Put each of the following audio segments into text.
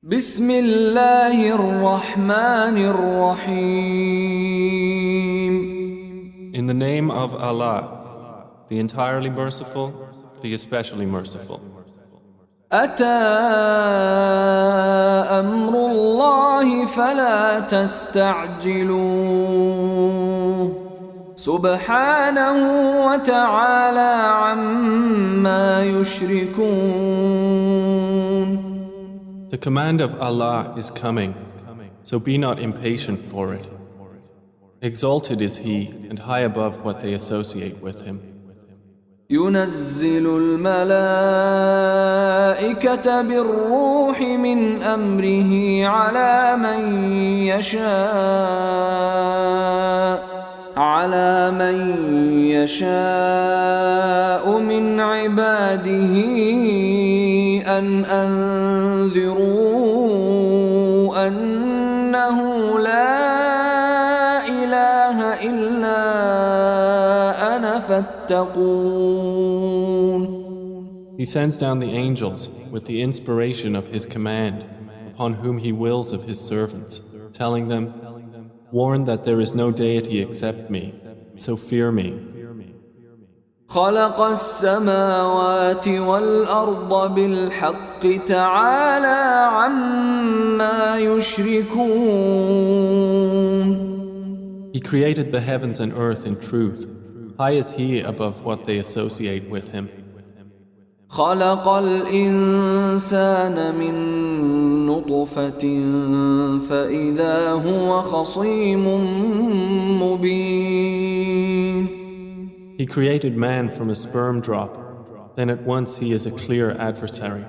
بسم الله الرحمن الرحيم. In the name of Allah, the entirely merciful, the especially merciful. أتى أمر الله فلا تستعجلوه سبحانه وتعالى عما يشركون. The command of Allah is coming, so be not impatient for it. Exalted is He and high above what they associate with Him. ينزل الملائكة بالروح من أمره على من يشاء من عباده أن أنذروا أنه لا إله إلا أنا فاتقون. He sends down the angels with the inspiration of His command upon whom He wills of His servants, telling them, warn that there is no deity except me, so fear me. خلق السماوات والأرض بالحق تعالى عما يشركون. He created the heavens and earth in truth. High is He above what they associate with Him. خلق الإنسان من نطفة فإذا هو خصيم مبين. He created man from a sperm drop, then at once he is a clear adversary.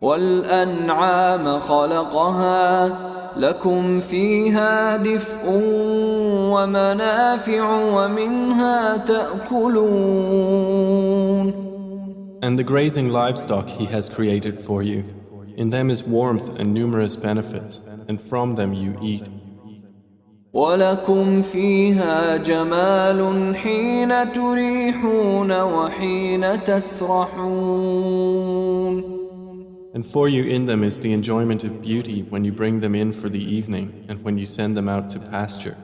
والأنعام خلقها لكم فيها دفء ومنافع ومنها تأكلون. And the grazing livestock He has created for you. In them is warmth and numerous benefits, and from them you eat. ولكم فيها جمال حين تريحون وحين تسرحون. And for you in them is the enjoyment of beauty when you bring them in for the evening and when you send them out to pasture.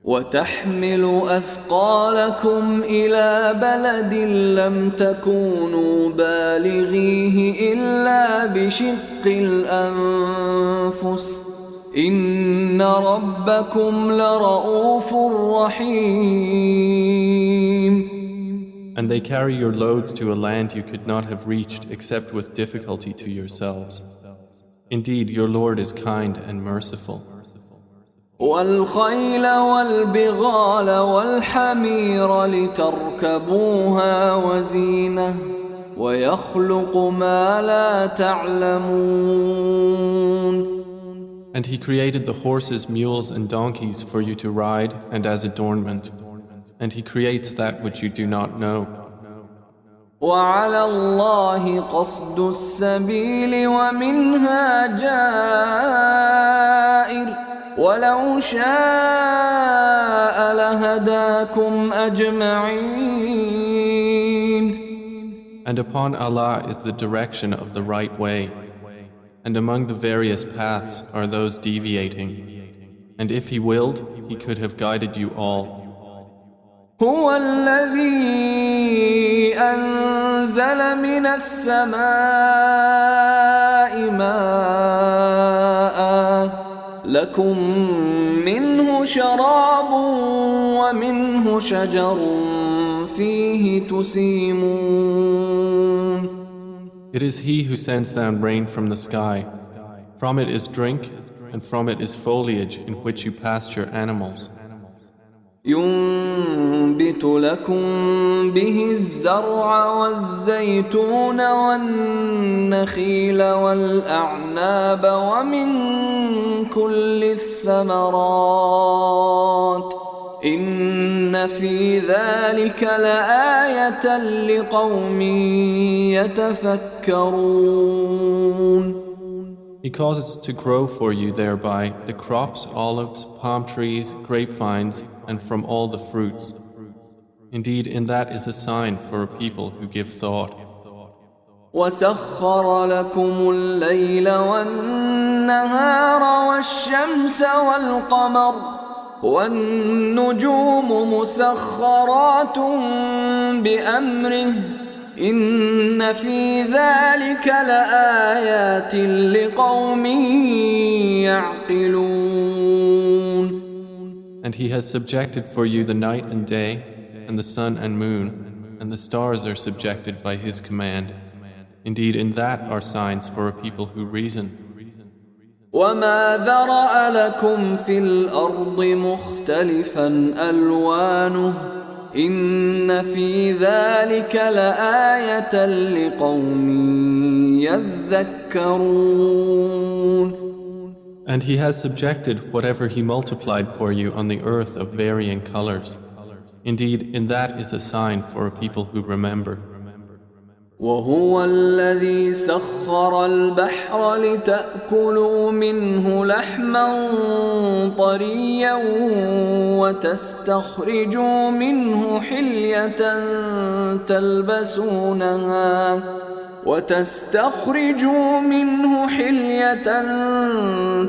وتحمل أثقالكم إلى بلد لم تكونوا بالغيه إلا بشق الأنفس إن ربكم لرؤوف رحيم. And they carry your loads to a land you could not have reached except with difficulty to yourselves. Indeed, your Lord is kind and merciful. والخيل والبغال والحمير لتركبوها وزينة ويخلق ما لا تعلمون. And He created the horses, mules, and donkeys for you to ride and as adornment. And He creates that which you do not know. وعلى الله قصد السبيل ومنها جائر ولو شاء لهداكم أجمعين. And upon Allah is the direction of the right way. And among the various paths are those deviating. And if He willed, He could have guided you all. هو الذي أنزل من السماء ماء لكم منه شراب ومنه شجر فيه تسيمون. It is He who sends down rain from the sky. From it is drink, and from it is foliage in which you pasture animals. ينبت لكم به الزرع والزيتون والنخيل والأعناب ومن كل الثمرات إن في ذلك لآية لقوم يتفكرون. He causes to grow for you thereby the crops, olives, palm trees, grapevines, and from all the fruits. Indeed, in that is a sign for a people who give thought. وسخر لكم الليل والنهار والشمس والقمر والنجوم مسخرات بأمره إن في ذلك لآيات لقوم يعقلون. And He has subjected for you the night and day, and the sun and moon, and the stars are subjected by His command. Indeed, in that are signs for a people who reason. وما ذرأ لكم في الأرض مختلفا ألوانه إن في ذلك لآية لقوم يذكرون. And He has subjected whatever He multiplied for you on the earth of varying colors. Indeed, in that is a sign for a people who remember. وهو الذي سخر البحر لتأكلوا منه لحما طريا وتستخرجوا منه حلية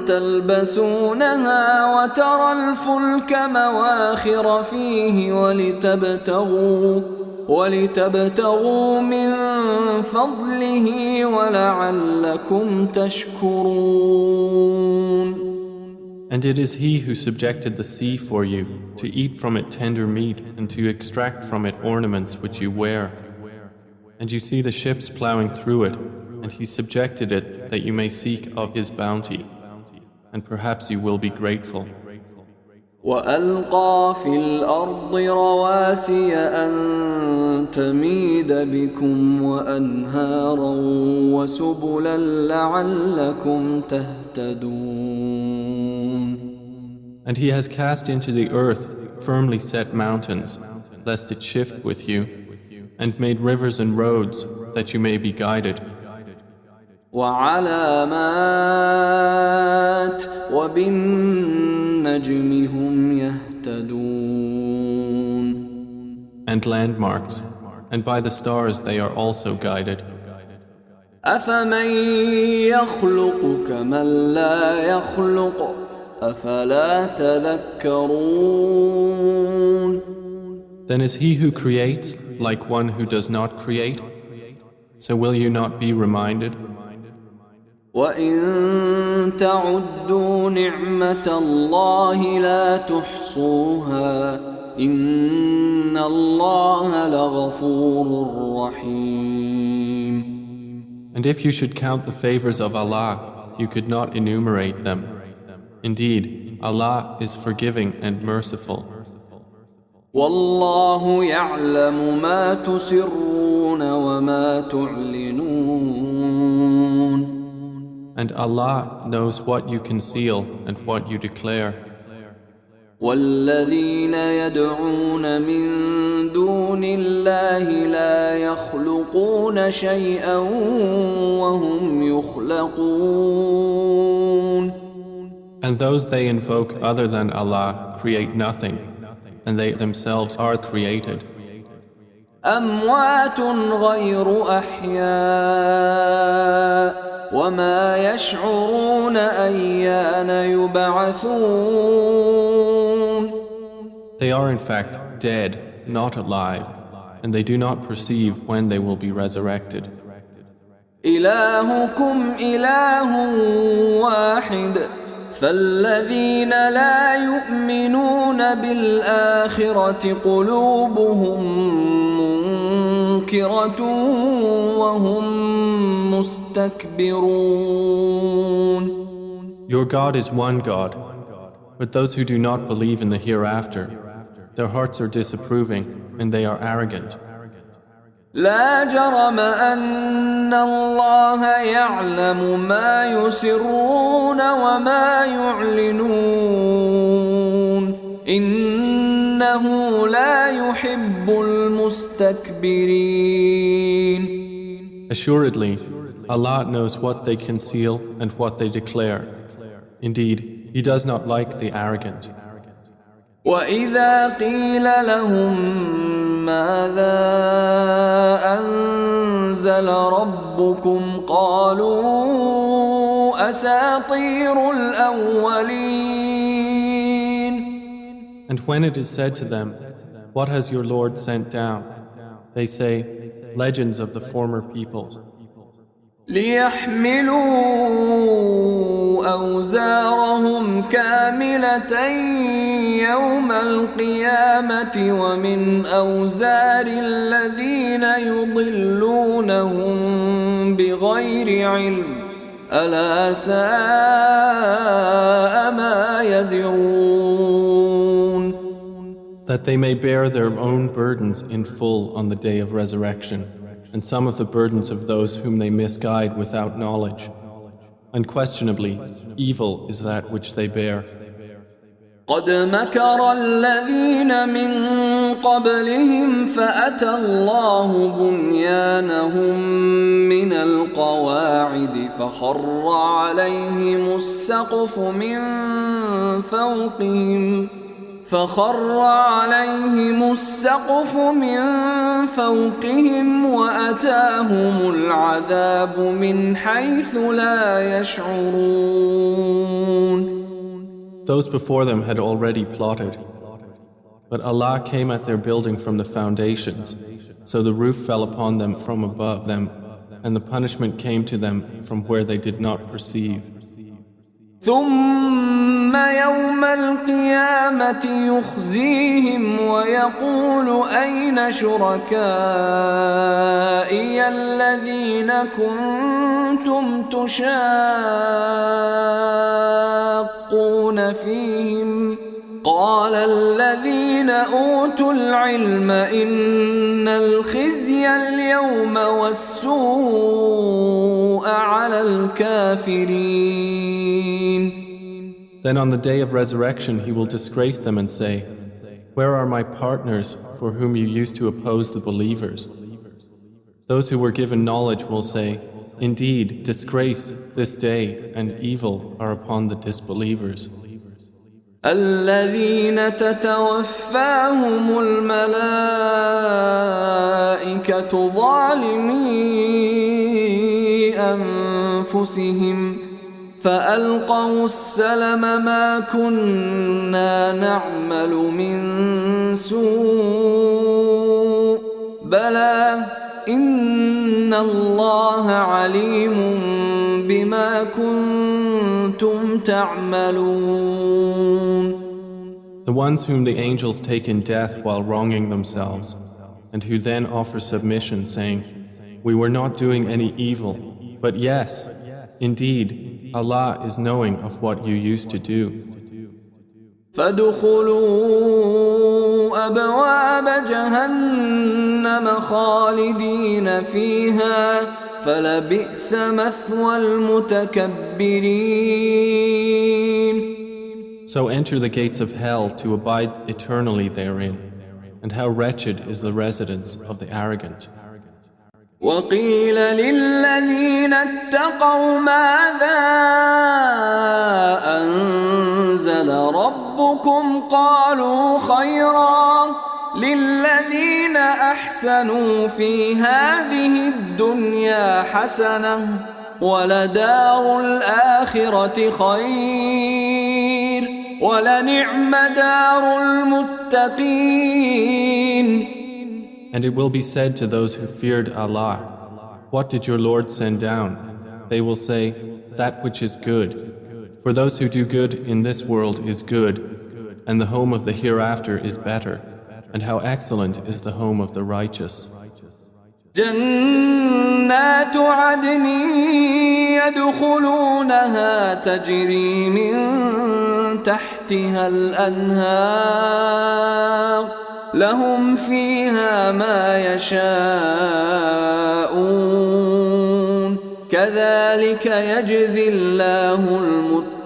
تلبسونها وترى الفلك مواخر فيه ولتبتغوا من فضله ولعلكم تشكرون. And it is He who subjected the sea for you, to eat from it tender meat and to extract from it ornaments which you wear. And you see the ships plowing through it, and He subjected it that you may seek of His bounty, and perhaps you will be grateful. وألقى في الأرض رواسي أن تميد بكم وأنهارا وسبلا لعلكم تهتدون. And He has cast into the earth firmly set mountains, lest it shift with you, and made rivers and roads that you may be guided. وعلامات وبالنجم هم يهتدون. And landmarks, and by the stars they are also guided. أفمن يخلق كمن لا يخلق أفلا تذكرون. Then is He who creates like one who does not create? So will you not be reminded? وَإِن تَعُدُّوا نِعْمَةَ اللَّهِ لَا تُحْصُوهَا إِنَّ اللَّهَ لَغَفُورٌ رَّحِيمٌ. And if you should count the favors of Allah, you could not enumerate them. Indeed, Allah is forgiving and merciful. وَاللَّهُ يَعْلَمُ مَا تُسِرُّونَ وَمَا تُعْلِنُونَ. And Allah knows what you conceal and what you declare. وَالَّذِينَ يَدْعُونَ مِن دُونِ اللَّهِ لَا يَخْلُقُونَ شَيْئًا وَهُمْ يُخْلَقُونَ. And those they invoke other than Allah create nothing, and they themselves are created. أَمْوَاتٌ غَيْرُ أَحْيَاءٍ وَمَا يَشْعُرُونَ أَيَّانَ يُبْعَثُونَ. They are in fact dead, not alive, and they do not perceive when they will be resurrected. إِلَٰهُكُمْ إِلَٰهٌ وَاحِدٌ فَالَّذِينَ لَا يُؤْمِنُونَ بِالْآخِرَةِ قُلُوبُهُم مُّنكِرَةٌ وَهُم مُسْتَكْبِرُونَ. Your God is one God, but those who do not believe in the hereafter, their hearts are disapproving and they are arrogant. لا جرم أن الله يعلم ما يسرون وما يعلنون إنه لا يحب المستكبرين. Assuredly, Allah knows what they conceal and what they declare. Indeed, He does not like the arrogant. وَإِذَا قِيلَ لَهُم مَّاذَا أنزل ربكم قالوا أساطير الأولين. And when it is said to them, "What has your Lord sent down?" they say, "Legends of the former peoples." ليحملوا أوزارهم كاملة يوم القيامة ومن أوزار الذين يضلونهم بغير علم ألا ساء ما يزرون. That they may bear their own burdens in full on the day of resurrection, and some of the burdens of those whom they misguide without knowledge. Unquestionably, evil is that which they bear. قد مكر الذين من قبلهم فأتى الله بنيانهم من القواعد فخر عليهم السقف من فوقهم وأتاهم العذاب من حيث لا يشعرون. Those before them had already plotted, but Allah came at their building from the foundations, so the roof fell upon them from above them, and the punishment came to them from where they did not perceive. ثم يوم القيامة يخزيهم ويقول أين شركائي الذين كنتم تشاقون فيهم قال الذين أوتوا العلم إن الخزي اليوم والسوء على الكافرين. Then on the day of resurrection he will disgrace them and say, "Where are my partners for whom you used to oppose the believers?" Those who were given knowledge will say, "Indeed, disgrace this day and evil are upon the disbelievers." الذين تتوفاهم الملائكة ظالمي أنفسهم فألقوا السلم ما كنا نعمل من سوء بلى إن الله عليم بما كنتم تعملون. The ones whom the angels take in death while wronging themselves, and who then offer submission, saying, "We were not doing any evil, but yes, indeed, Allah is knowing of what you used to do." فادخلوا أبواب جهنم خالدين فيها فلبئس مثوى المتكبرين. So enter the gates of hell to abide eternally therein, and how wretched is the residence of the arrogant. وقيل للذين اتقوا ماذا أنزل ربكم قالوا خيرا للذين أحسنوا في هذه الدنيا حسنة ولدار الآخرة خير ولنعم دار المتقين. And it will be said to those who feared Allah, "What did your Lord send down?" They will say, "That which is good." For those who do good in this world is good, and the home of the hereafter is better, and how excellent is the home of the righteous. جنات عدن يدخلونها تجري من تحتها الأنهار لهم فيها ما يشاءون كذلك يجزي الله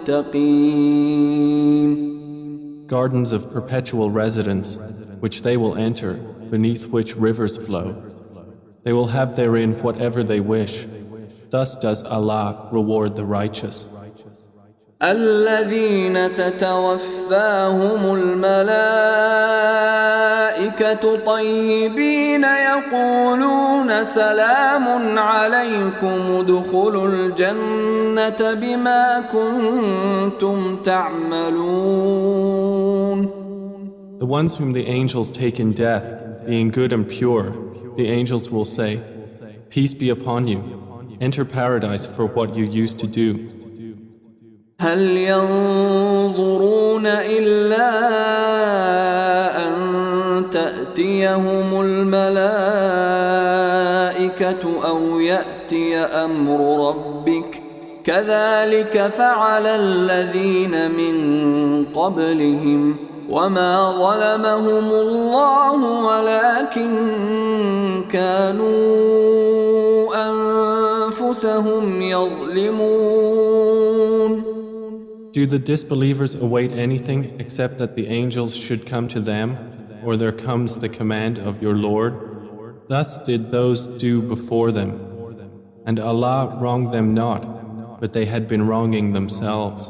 المتقين. Gardens of perpetual residence, which they will enter, beneath which rivers flow. They will have therein whatever they wish. Thus does Allah reward the righteous. الذين تتوفاهم الملائكة طيبين يقولون سلام عليكم ادخلوا الجنة بما كنتم تعملون. The ones whom the angels take in death, being good and pure, the angels will say, Peace be upon you, enter paradise for what you used to do. هل ينظرون إلا أن تأتيهم الملائكة أو يأتي أمر ربك كذلك فعل الذين من قبلهم وما ظلمهم الله ولكن كانوا أنفسهم يظلمون. Do the disbelievers await anything except that the angels should come to them, or there comes the command of your Lord? Thus did those do before them. And Allah wronged them not, but they had been wronging themselves.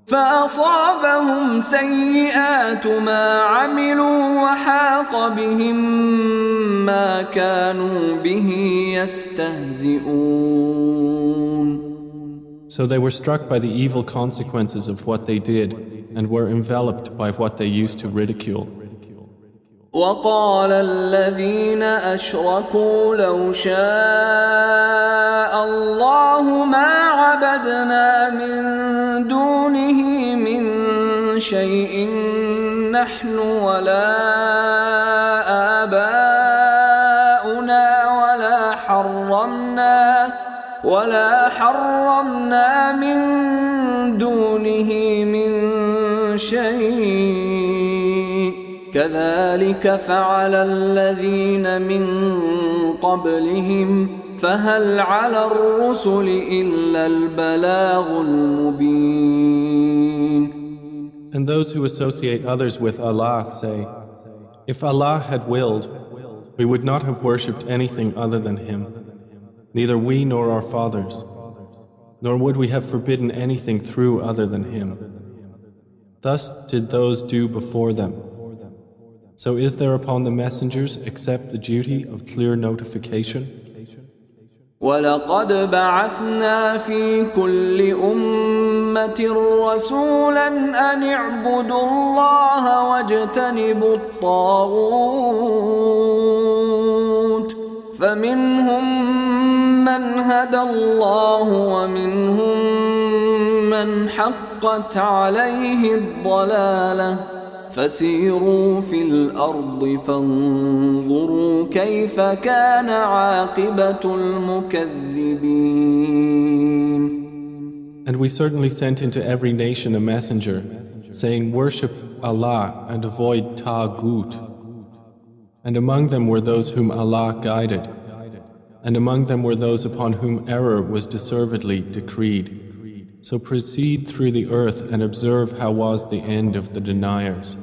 فأصابهم سيئات ما عملوا وحاق بهم ما كانوا به يستهزئون. So they were struck by the evil consequences of what they did and were enveloped by what they used to ridicule. وقال الذين أشركوا لو شاء الله ما عبدنا من دونه من شيء نحن ولا آباؤنا ولا حرمنا من دونه من شيء كذلك فعل الذين من قبلهم فهل على الرسل إلا البلاغ المبين. And those who associate others with Allah say, If Allah had willed, we would not have worshipped anything other than Him, neither we nor our fathers, nor would we have forbidden anything through other than Him. Thus did those do before them. So is there upon the messengers except the duty of clear notification? وَلَقَدْ بَعَثْنَا فِي كُلِّ أُمَّةٍ رَسُولًا أَنِ اعْبُدُوا اللَّهَ وَاجْتَنِبُوا الطَّاغُوتَ فَمِنْهُمْ مَنْ هَدَى اللَّهُ وَمِنْهُمْ مَنْ حَقَّتْ عَلَيْهِ الضَّلَالَةُ فسيروا في الأرض فانظروا كيف كان عاقبة المكذبين. And we certainly sent into every nation a messenger, saying, Worship Allah and avoid Taghut. And among them were those whom Allah guided, and among them were those upon whom error was deservedly decreed. So proceed through the earth and observe how was the end of the deniers.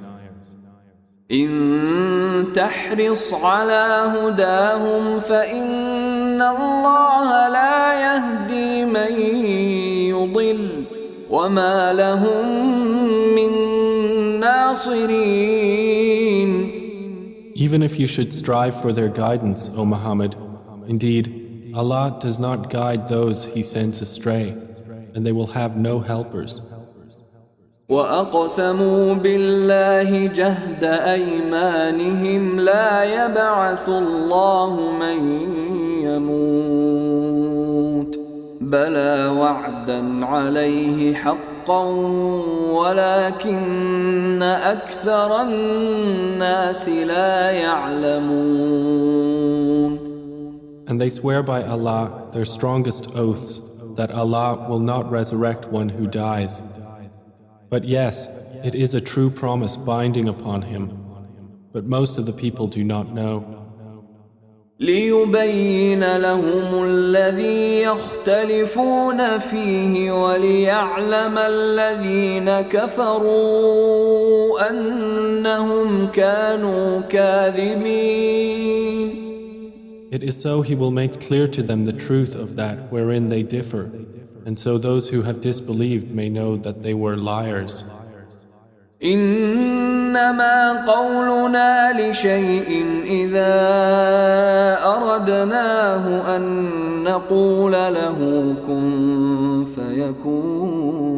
إن تحرص على هداهم فإن الله لا يهدي من يضل وما لهم من ناصرين. Even if you should strive for their guidance, O Muhammad, indeed, Allah does not guide those He sends astray, and they will have no helpers. وأقسموا بالله جهد أيمانهم لا يبعث الله من يموت بلى وعدا عليه حقا ولكن أكثر الناس لا يعلمون. And they swear by Allah their strongest oaths that Allah will not resurrect one who dies. But yes, it is a true promise binding upon him, but most of the people do not know. ليبين لهم الذي يختلفون فيه وليعلم الذين كفروا أنهم كانوا كاذبين. It is so He will make clear to them the truth of that wherein they differ, And so those who have disbelieved may know that they were liars. إنما قولنا لشيء إذا أردناه أن نقول له كن فيكون.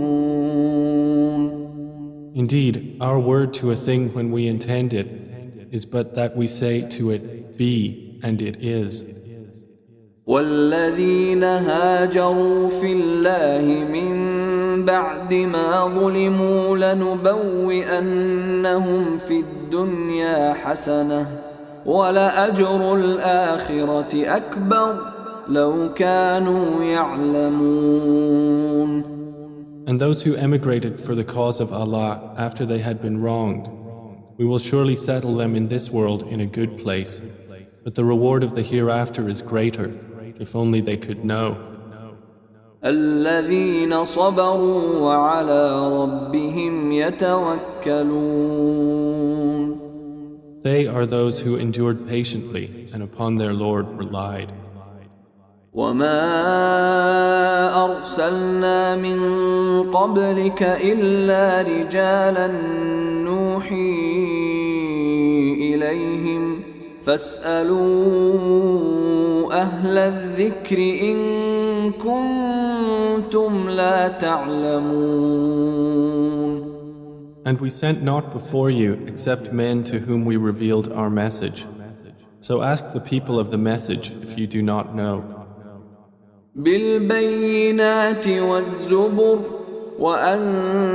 Indeed, our word to a thing when we intend it is but that we say to it, be, and it is. والذين هاجروا في الله من بعد ما ظلموا لنبوئنهم في الدنيا حسنة ولأجر الآخرة أكبر لو كانوا يعلمون. And those who emigrated for the cause of Allah after they had been wronged, we will surely settle them in this world in a good place, but the reward of the hereafter is greater, if only they could know. الذين صبروا وعلى ربهم يتوكلون. They are those who endured patiently and upon their Lord relied. وما أرسلنا من قبلك إلا رجالا نوحي إليهم فاسألوا أهل الذكر إن كنتم لا تعلمون. And we sent not before you except men to whom we revealed our message. So ask the people of the message if you do not know. بالبينات والزبر وأنزلنا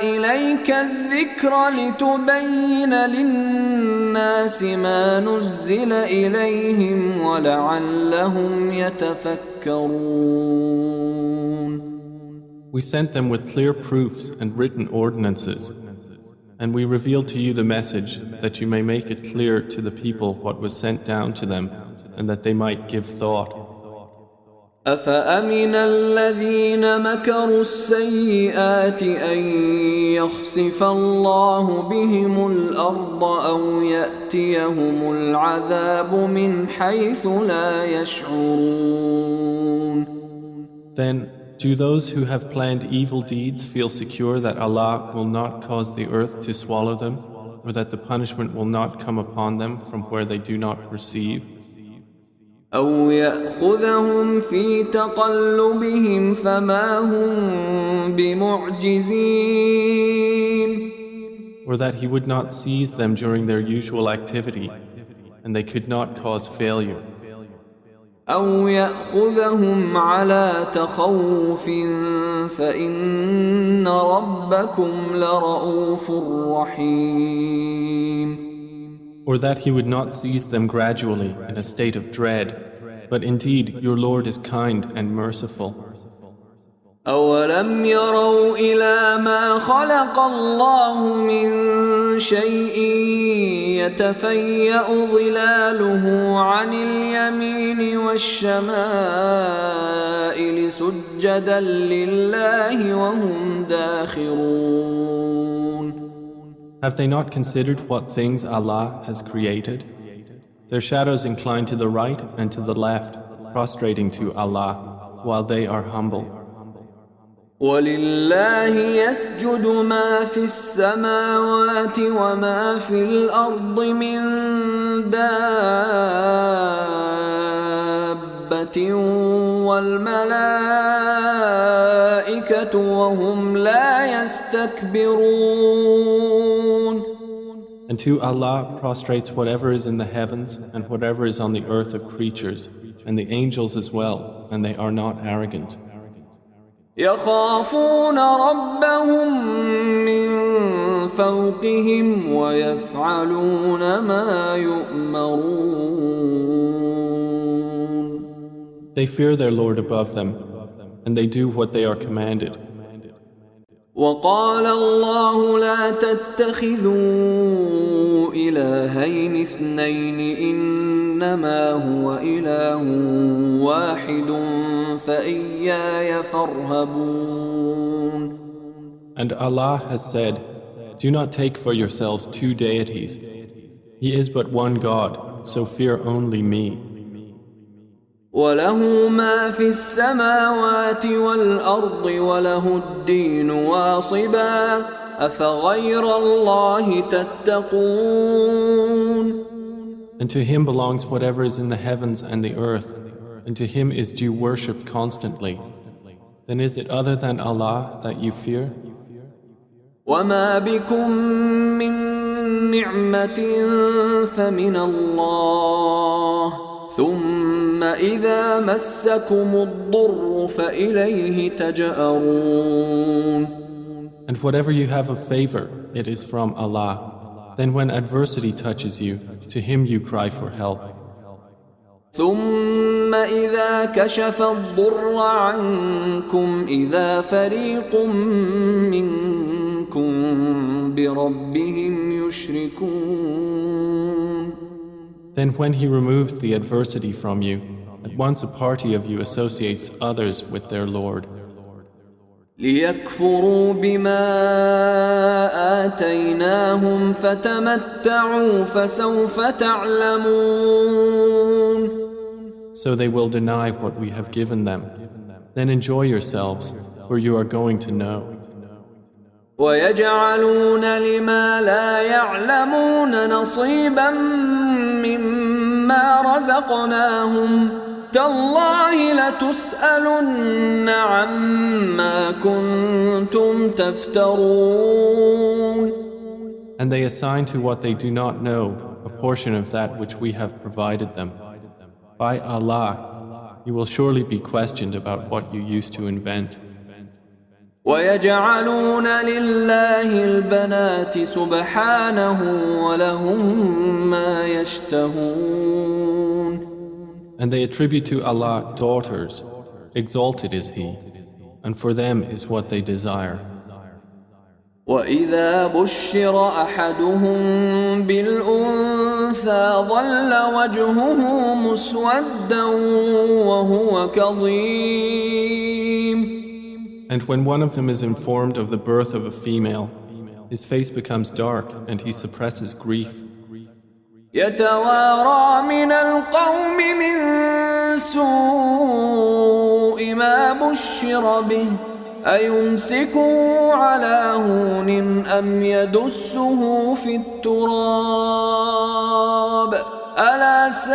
إليك الذكر لتبين للناس ما نزل إليهم ولعلهم يتفكرون. We sent them with clear proofs and written ordinances, and we revealed to you the message that you may make it clear to the people what was sent down to them, and that they might give thought. أفأمن الذين مكروا السيئات أن يخسف الله بهم الأرض أو يأتيهم العذاب من حيث لا يشعرون. Then, do those who have planned evil deeds feel secure that Allah will not cause the earth to swallow them, or that the punishment will not come upon them from where they do not perceive? أو يأخذهم في تقلبهم فما هم بمعجزين. Or that He would not seize them during their usual activity, and they could not cause failure. أو يأخذهم على تخوف فإن ربكم لرؤوف رحيم. Or that He would not seize them gradually in a state of dread, but indeed your Lord is kind and merciful. أولم يروا إلى ما خلق الله من شيء يتفيأ ظلاله عن اليمين والشمائل سجدا لله وهم داخرون. Have they not considered what things Allah has created? Their shadows incline to the right and to the left, prostrating to Allah, while they are humble. ولله يسجد ما في السماوات وما في الأرض من دابة والملائكة وهم لا يستكبرون. And to Allah prostrates whatever is in the heavens and whatever is on the earth of creatures, and the angels as well, and they are not arrogant. يخافون ربهم من فوقهم ويفعلون ما يؤمرون. They fear their Lord above them, and they do what they are commanded. وقال الله لا تتخذوا إلهين اثنين إنما هو إله واحد فإياي فارهبون. And Allah has said, do not take for yourselves two deities. He is but one God, so fear only me. وله ما في السماوات والأرض وله الدين واصبا أفغير الله تتقون. And to him belongs whatever is in the heavens and the earth, and to him is due worship constantly. Then is it other than Allah that you fear? وما بكم من نعمة فمن الله ثم إذا مسكم الضر فإليه تجأرون. And whatever you have of favor, it is from Allah. Then when adversity touches you, to him you cry for help. ثم إذا كشف الضر عنكم إذا فريق منكم بربهم يشركون. Then when he removes the adversity from you, at once a party of you associates others with their Lord. ليكفروا بما آتيناهم فتمتعوا فسوف تعلمون. So they will deny what we have given them. Then enjoy yourselves, for you are going to know. ويجعلون لما لا يعلمون نصيبا مما رزقناهم تالله لتسألن عما كنتم تفترون. And they assign to what they do not know a portion of that which we have provided them. By Allah, you will surely be questioned about what you used to invent. ويجعلون لله البنات سبحانه ولهم ما يشتهون. And they attribute to Allah daughters, exalted is He, and for them is what they desire. وإذا بشر أحدهم بالأنثى ظل وجهه مسودا وهو كظيم. And when one of them is informed of the birth of a female, his face becomes dark and he suppresses grief. يتوارى من القوم من سوء ما بشر به أيمسكه على هون أم يدسه في التراب ألا ساء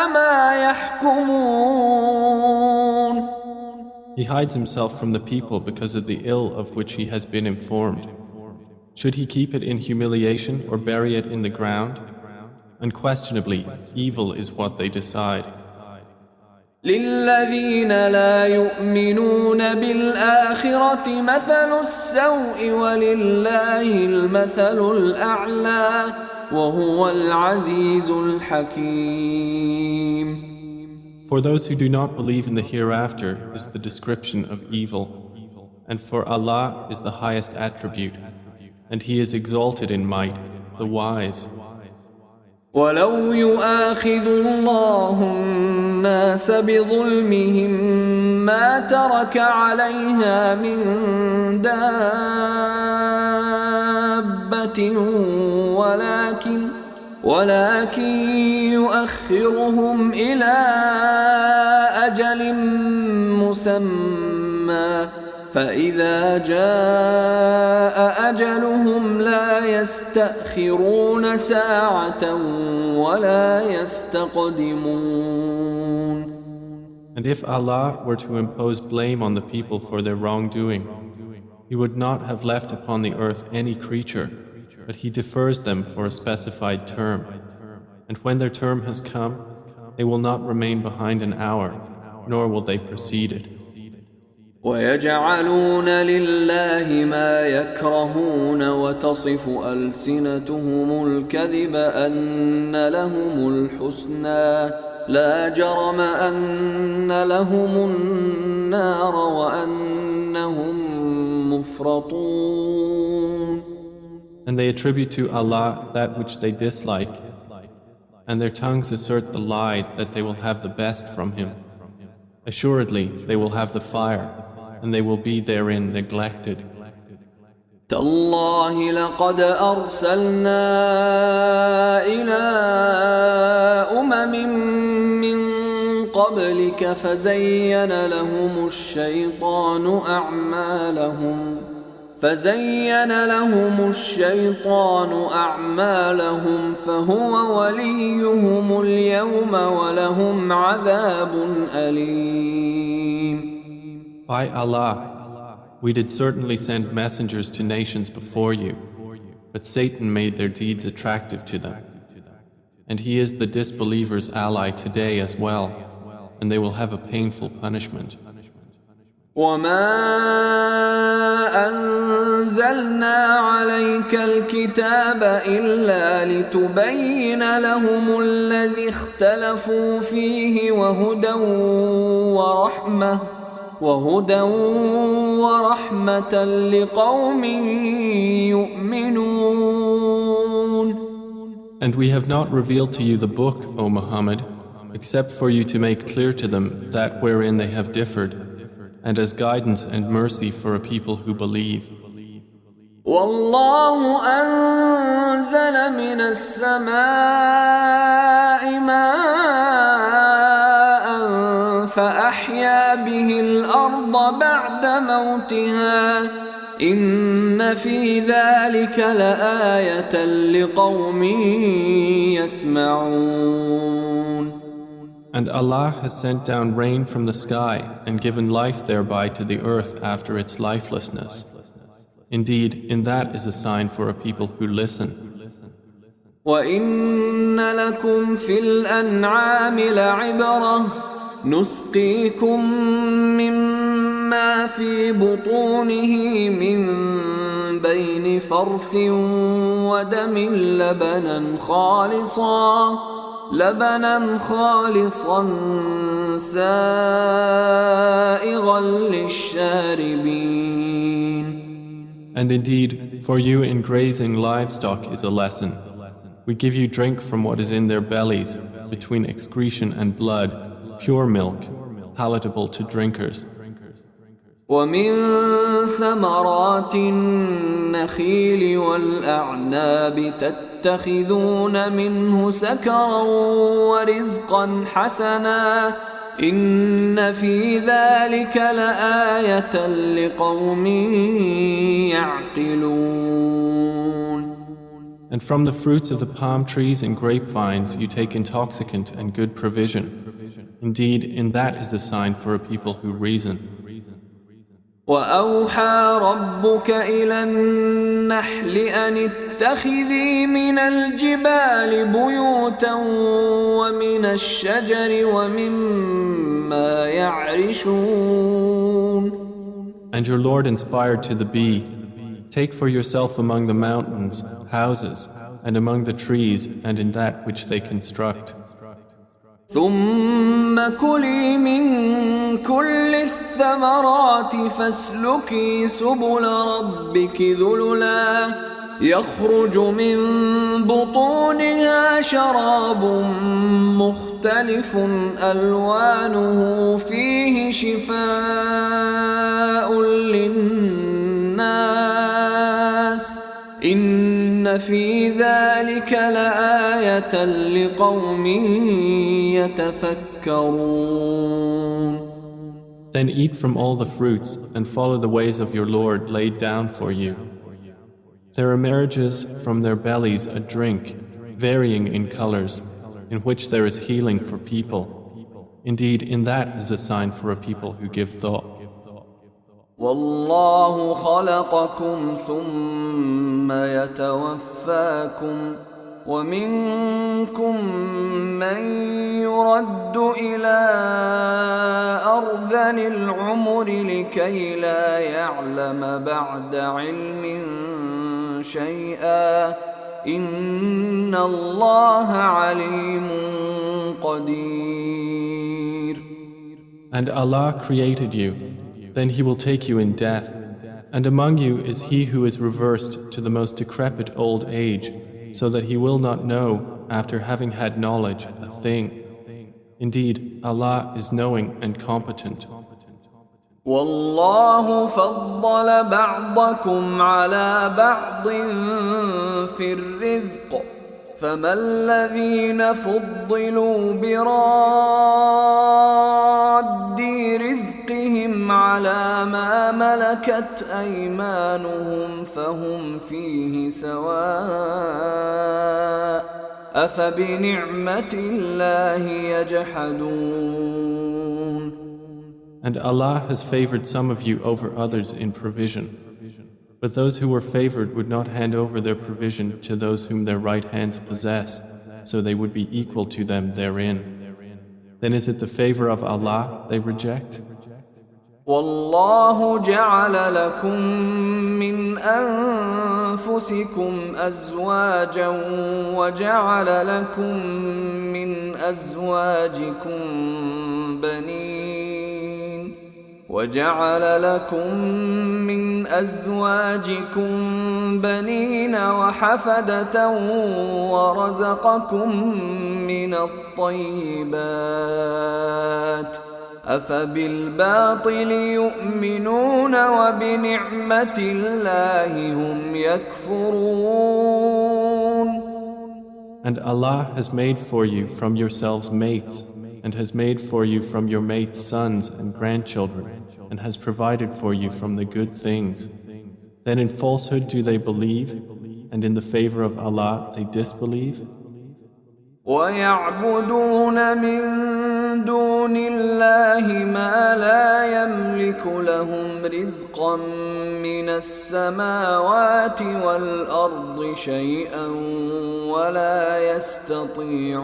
ما يحكمون. He hides himself from the people because of the ill of which he has been informed. Should he keep it in humiliation or bury it in the ground? Unquestionably, evil is what they decide. للذين لا يؤمنون بالآخرة مثل السوء ولله المثل الأعلى وهو العزيز الحكيم. For those who do not believe in the hereafter is the description of evil, and for Allah is the highest attribute, and He is exalted in might, the wise. ولو يؤاخذ الله الناس بظلمهم ما ترك عليها من دابة ولكن يؤخرهم إلى أجل مسمى فإذا جاء أجلهم لا يستأخرون ساعة ولا يستقدمون. And if Allah were to impose blame on the people for their wrongdoing, He would not have left upon the earth any creature, but He defers them for a specified term. And when their term has come, they will not remain behind an hour, nor will they precede it. ويجعلون لله ما يكرهون وتصف ألسنتهم الكذب أن لهم الحسنى لا جرم أن لهم النار وأنهم مفرطون. And they attribute to Allah that which they dislike, and their tongues assert the lie that they will have the best from Him. Assuredly, they will have the fire, and they will be therein neglected. تالله لقد أرسلنا إلى من قبلك فزين لهم الشيطان أعمالهم فهو وليهم اليوم ولهم عذاب أليم. By Allah, we did certainly send messengers to nations before you, but Satan made their deeds attractive to them. And he is the disbelievers' ally today as well, and they will have a painful punishment. وما أنزلنا عليك الكتاب إلا لتبين لهم الذي اختلفوا فيه وهدى ورحمة لقوم يؤمنون. And we have not revealed to you the book, O Muhammad, except for you to make clear to them that wherein they have differed, and as guidance and mercy for a people who believe. والله أنزل من السماء ماء فأحيا به الأرض بعد موتها إن في ذلك لآية لقوم يسمعون. And Allah has sent down rain from the sky and given life thereby to the earth after its lifelessness. Indeed, in that is a sign for a people who listen. وَإِنَّ لَكُمْ فِي الْأَنْعَامِ لَعِبْرَةً نُسْقِيكُم مِّمَّا فِي بُطُونِهِ مِن بَيْنِ فَرْثٍ وَدَمٍ لبنا خالصا سائغا للشاربين. And indeed, for you in grazing livestock is a lesson. We give you drink from what is in their bellies, between excretion and blood, pure milk, palatable to drinkers. ومن ثمرات النخيل والأعناب تتخذون منه سكرا ورزقا حسنا إن في ذلك لآية لقوم يعقلون. And from the fruits of the palm trees and grapevines you take intoxicant and good provision. Indeed, in that is a sign for a people who reason. وأوحى ربك إلى النحل أن اتخذي من الجبال بيوتا ومن الشجر ومما يعرشون. And your Lord inspired to the bee, take for yourself among the mountains houses, and among the trees and in that which they construct. ثم كلي من كل الثمرات فاسلكي سبل ربك ذللا يخرج من بطونها شراب مختلف ألوانه فيه شفاء للناس إن في ذلك لآية لقوم يتفكرون. Then eat from all the fruits and follow the ways of your Lord laid down for you. There emerges from their bellies a drink, varying in colors, in which there is healing for people. Indeed, in that is a sign for a people who give thought. والله خلقكم ثم يتوفاكم ومنكم من يرد إلى أرذل العمر لكي لا يعلم بعد علم شيئا إن الله عليم قدير. And Allah created you, then He will take you in death, and among you is he who is reversed to the most decrepit old age, so that he will not know, after having had knowledge, a thing. Indeed, Allah is knowing and competent. والله فضل بعضكم على بعض في الرزق فما الذين فضلوا براد رزقهم على ما ملكت أيمانهم فهم فيه سواء أفبنعمة الله يجحدون. And Allah has favored some of you over others in provision. But those who were favored would not hand over their provision to those whom their right hands possess, so they would be equal to them therein. Then is it the favor of Allah they reject? والله جعل لكم من أنفسكم أزواجا وجعل لكم من أزواجكم بنين وحفدة ورزقكم من الطيبات أفبالباطل يؤمنون وبنعمة الله هم يكفرون. And Allah has made for you from yourselves mates, and has made for you from your mates sons and grandchildren, and has provided for you from the good things. Then in falsehood do they believe, and in the favor of Allah they disbelieve? وَيَعْبُدُونَ مِن دُونِ اللَّهِ مَا لَا يَمْلِكُ لَهُمْ رِزْقًا مِّنَ السَّمَاوَاتِ وَالْأَرْضِ شَيْئًا وَلَا يَسْتَطِيعُونَ.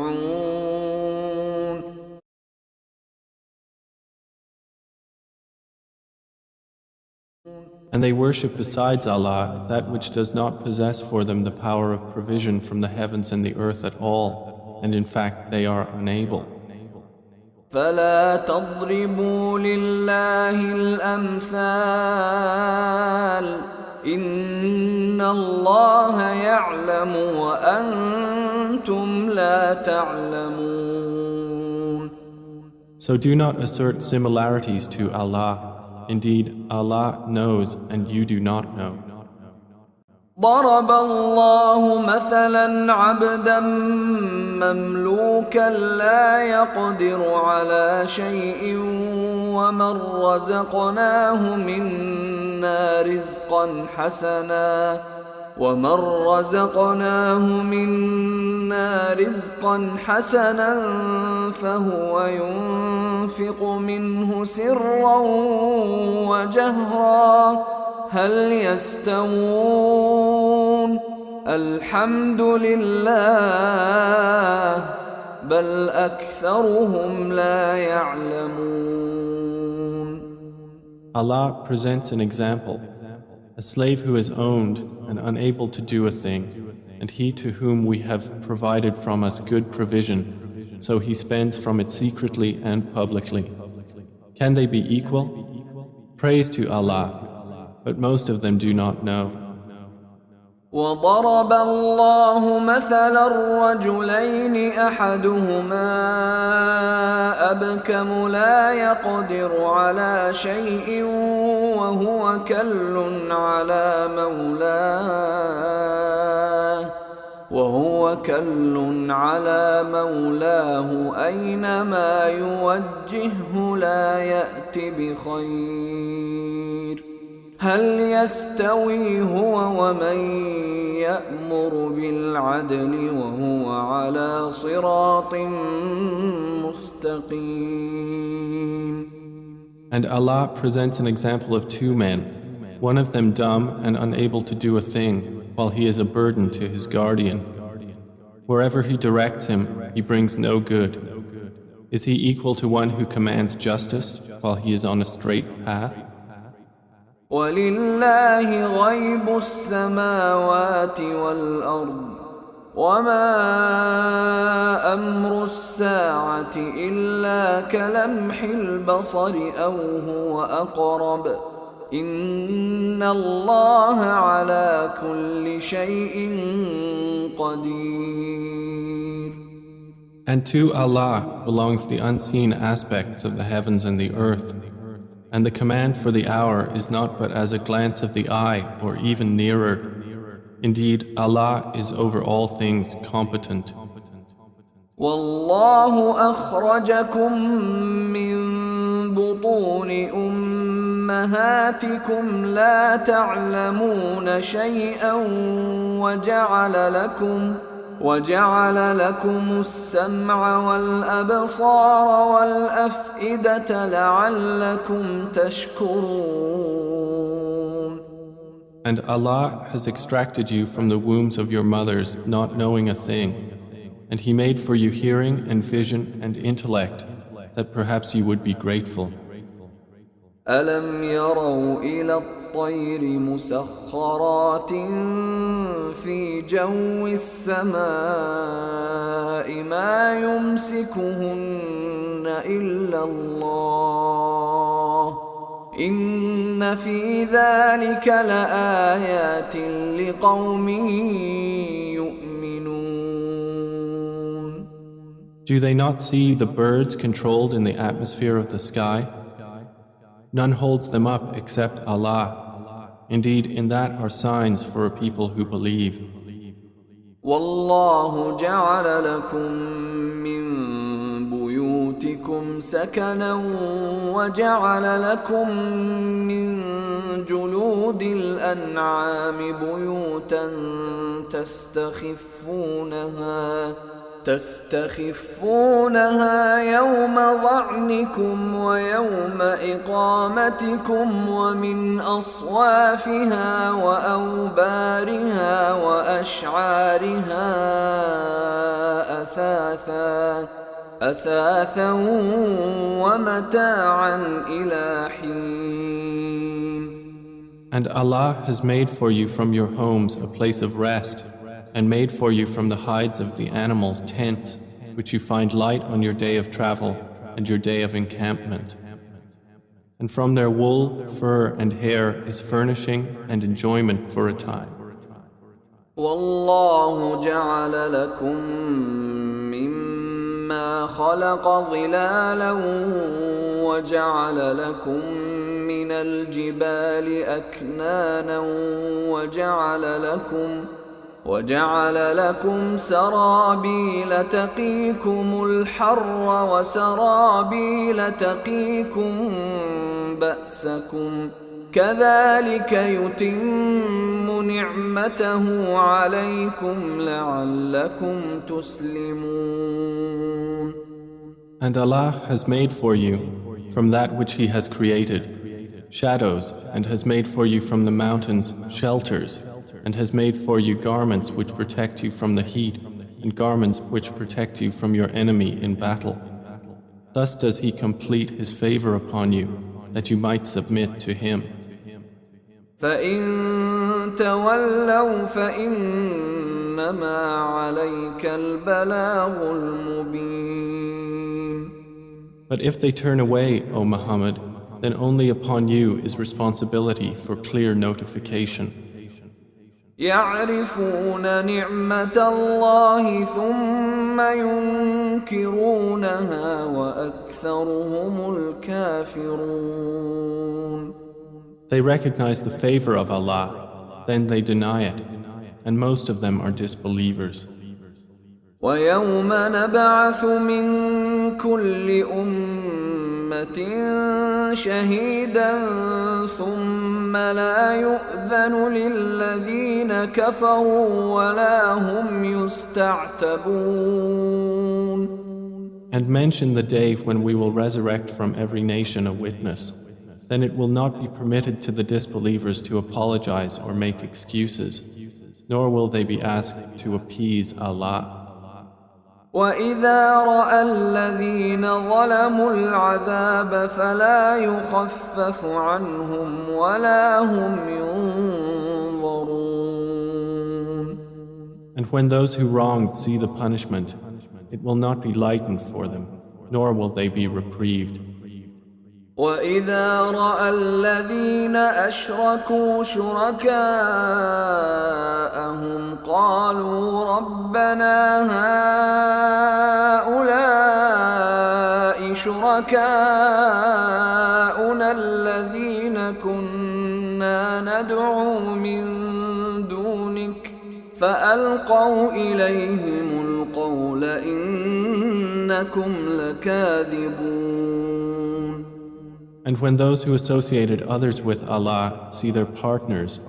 And they worship besides Allah that which does not possess for them the power of provision from the heavens and the earth at all, and in fact they are unable. فلا تضربوا لله الأمثال إن الله يعلم وأنتم لا تعلمون. So do not assert similarities to Allah. Indeed, Allah knows and you do not know. ضرب الله مثلا عبدا مملوكا لا يقدر على شيء ومن رزقناه منا رزقا حسنا فهو ينفق منه سرا وجهرا هل يستوون الحمد لله بل أكثرهم لا يعلمون. Allah presents an example. A slave who is owned and unable to do a thing, and he to whom we have provided from us good provision, so he spends from it secretly and publicly. Can they be equal? Praise to Allah, but most of them do not know. وضرب الله مثلا رجلين أحدهما أبكم لا يقدر على شيء وهو كل على مولاه أينما يوجهه لا يأت بخير هل يستوي هو ومن يأمر بالعدل وهو على صراط مستقيم. And Allah presents an example of two men, one of them dumb and unable to do a thing, while he is a burden to his guardian. Wherever he directs him, he brings no good. Is he equal to one who commands justice while he is on a straight path? وَلِلَّهِ غَيْبُ السَّمَاوَاتِ وَالْأَرْضِ وَمَا أَمْرُ السَّاعَةِ إِلَّا كَلَمْحِ الْبَصَرِ أَوْ هُوَ أَقْرَبُ إِنَّ اللَّهَ عَلَى كُلِّ شَيْءٍ قَدِيرٌ. And to Allah belongs the unseen aspects of the heavens and the earth. And the command for the hour is not but as a glance of the eye or even nearer. Indeed, Allah is over all things competent. والله أخرجكم من بطون أمهاتكم لا تعلمون شيئا وجعل لكم السمع والأبصار والأفئدة لعلكم تشكرون. And Allah has extracted you from the wombs of your mothers not knowing a thing. And He made for you hearing and vision and intellect that perhaps you would be grateful. ألم يروا إلى الطير مسخرات في جو السماء ما يمسكهن إلا الله إن في ذلك لآيات لقوم يؤمنون. Do they not see the birds controlled in the atmosphere of the sky? None holds them up except Allah. Indeed, in that are signs for a people who believe. والله جعل لكم من بيوتكم سكنا وجعل لكم من جلود الأنعام بيوتا تستخفونها يوم ظعنكم ويوم إقامتكم ومن أصوافها وأوبارها وأشعارها أثاثا ومتاعا إلى حين. And Allah has made for you from your homes a place of rest, and made for you from the hides of the animals tents, which you find light on your day of travel and your day of encampment. And from their wool, fur, and hair is furnishing and enjoyment for a time. والله جعل لكم مما خلق ظلالا وجعل لكم من الجبال أكنانا وجعل لكم سرابيل تقيكم الحر وسرابيل تقيكم بأسكم كذلك يتم نعمته عليكم لعلكم تسلمون. And Allah has made for you from that which He has created shadows, and has made for you from the mountains shelters, and has made for you garments which protect you from the heat, and garments which protect you from your enemy in battle. Thus does He complete His favor upon you, that you might submit to Him. فَإِن تَوَلَّوْا فَإِنَّمَا عَلَيْكَ الْبَلَاغُ الْمُبِينُ. But if they turn away, O Muhammad, then only upon you is responsibility for clear notification. يعرفون نعمة الله ثم ينكرونها وأكثرهم الكافرون. They recognize the favor of Allah, then they deny it, and most of them are disbelievers. ويوم نبعث من كل أمة شهيدا ثم لا يؤذن للذين كفروا ولا هم يستعتبون. And mention the day when we will resurrect from every nation a witness. Then it will not be permitted to the disbelievers to apologize or make excuses, nor will they be asked to appease Allah. وَإِذَا رَأَى الَّذِينَ ظَلَمُوا الْعَذَابَ فَلَا يُخَفَّفُ عَنْهُمْ وَلَا هُمْ يُنظَرُونَ. And when those who wronged see the punishment, it will not be lightened for them, nor will they be reprieved. وَإِذَا رَأَى الَّذِينَ أَشْرَكُوا شُرَكَاءَهُمْ قَالُوا رَبَّنَا هَؤُلَاءِ شركاؤنا الذين كنا ندعو من دونك فألقوا إليهم القول إنكم لكاذبون. And when those who associated others with Allah see their partners,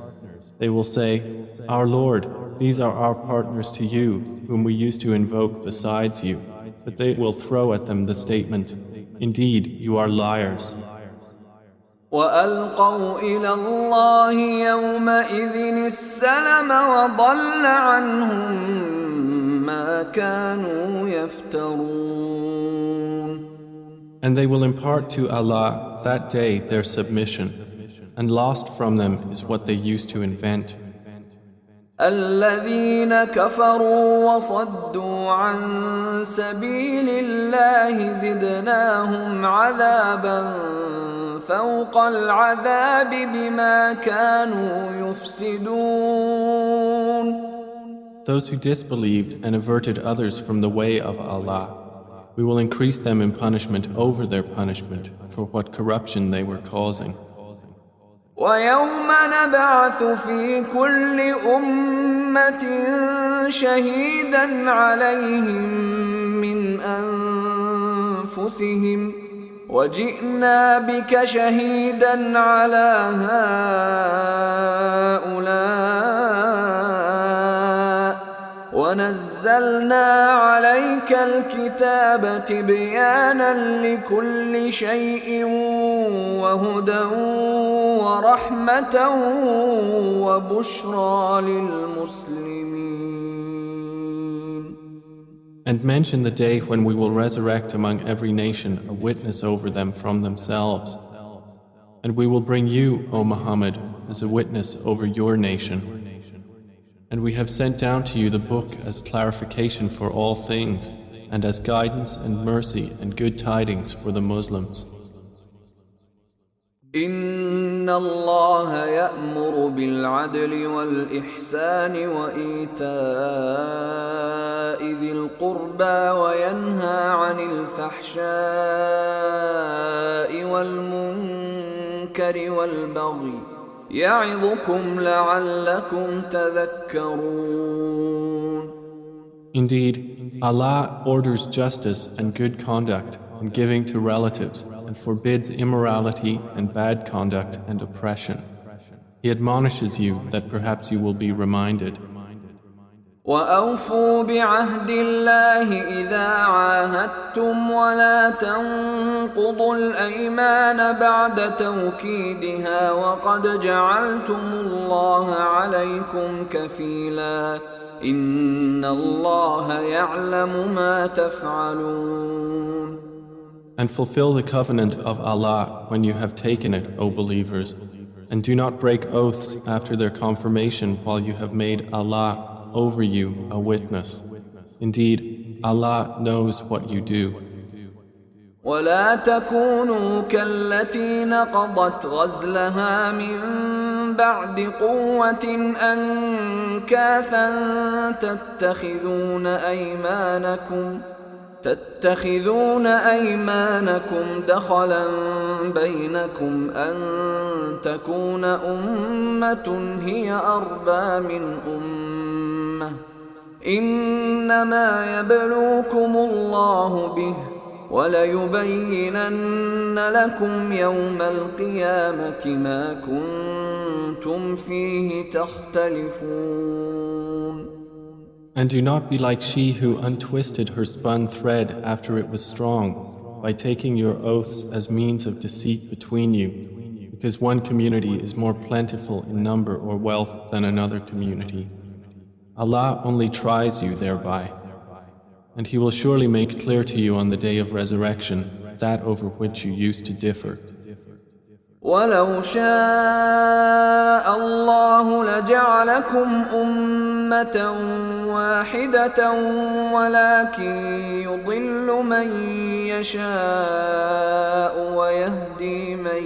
they will say, Our Lord, these are our partners to you, whom we used to invoke besides you. But they will throw at them the statement, Indeed, you are liars. وألقوا إلى الله يومئذ السلم وضل عنهم ما كانوا يفترون. And they will impart to Allah that day their submission, and lost from them is what they used to invent. الذين كفروا وصدوا عن سبيل الله زدناهم عذابا فوق العذاب بما كانوا يفسدون. Those who disbelieved and averted others from the way of Allah, we will increase them in punishment over their punishment for what corruption they were causing. ويوم نبعث في كل أمة شهيدا عليهم من أنفسهم وجئنا بك شهيدا على هؤلاء ونزلنا عليك الكتاب تبيانا لكل شيء وهدى ورحمة وبشرى للمسلمين. And mention the day when we will resurrect among every nation a witness over them from themselves. And we will bring you, O Muhammad, as a witness over your nation. And we have sent down to you the book as clarification for all things, and as guidance and mercy and good tidings for the Muslims. إن الله يأمر بالعدل والإحسان وإيتاء ذي القربى وينهى عن الفحشاء والمنكر والبغي يعظكم لعلكم تذكرون. Indeed, Allah orders justice and good conduct and giving to relatives and forbids immorality and bad conduct and oppression. He admonishes you that perhaps you will be reminded. وأوفوا بعهد الله إذا عاهدتم ولا تنقضوا الأيمان بعد توكيدها وقد جعلتم الله عليكم كفيلا إن الله يعلم ما تفعلون. And fulfill the covenant of Allah when you have taken it, O believers, and do not break oaths after their confirmation while you have made Allah over you a witness. Indeed, Allah knows what you do. ولا تكونوا كالتي نقضت غزلها من بعد قوة أنكاثا تتخذون أيمانكم دخلا بينكم أن تكون أمة هي أربى من أمة إنما يبلوكم الله به وليبينن لكم يوم القيامة ما كنتم فيه تختلفون. And do not be like she who untwisted her spun thread after it was strong, by taking your oaths as means of deceit between you, because one community is more plentiful in number or wealth than another community. Allah only tries you thereby, and He will surely make clear to you on the day of resurrection that over which you used to differ. ولو شاء الله لجعلكم أمة واحدة ولكن يضل من يشاء ويهدي من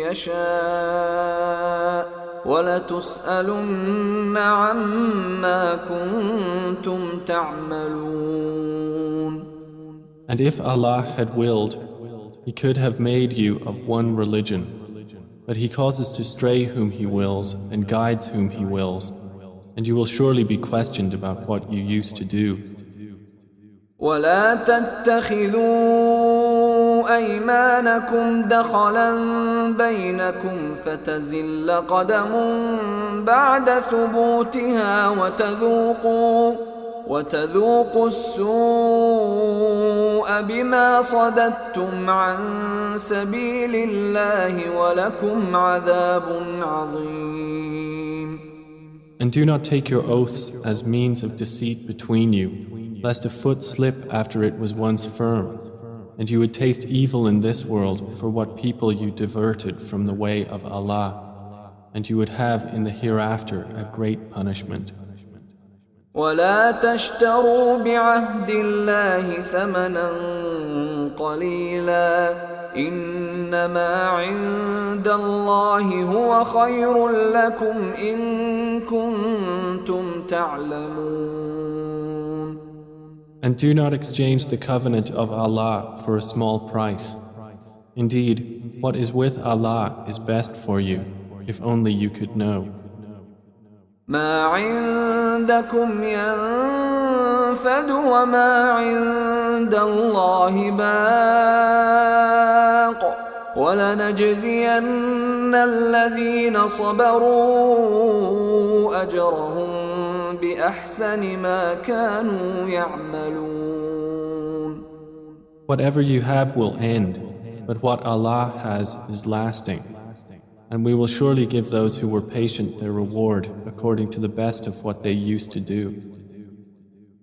يشاء ولتسألن عما كنتم تعملون. And if Allah had willed, He could have made you of one religion, but He causes to stray whom He wills and guides whom He wills, and you will surely be questioned about what you used to do. ولا تتخذوا أيمانكم دخلا بينكم فتزل قدم بعد ثبوتها وتذوقوا السوء بما صددتم عن سبيل الله ولكم عذاب عظيم. And do not take your oaths as means of deceit between you, lest a foot slip after it was once firm, and you would taste evil in this world for what people you diverted from the way of Allah, and you would have in the hereafter a great punishment. ولا تشتروا بعهد الله ثمنا قليلا إنما عند الله هو خير لكم إن كنتم تعلمون. And do not exchange the covenant of Allah for a small price. Indeed, what is with Allah is best for you, if only you could know. ما عندكم ينفد وما عند الله باق ولنجزين الذين صبروا أجرهم بأحسن ما كانوا يعملون. Whatever you have will end, but what Allah has is lasting. And we will surely give those who were patient their reward according to the best of what they used to do.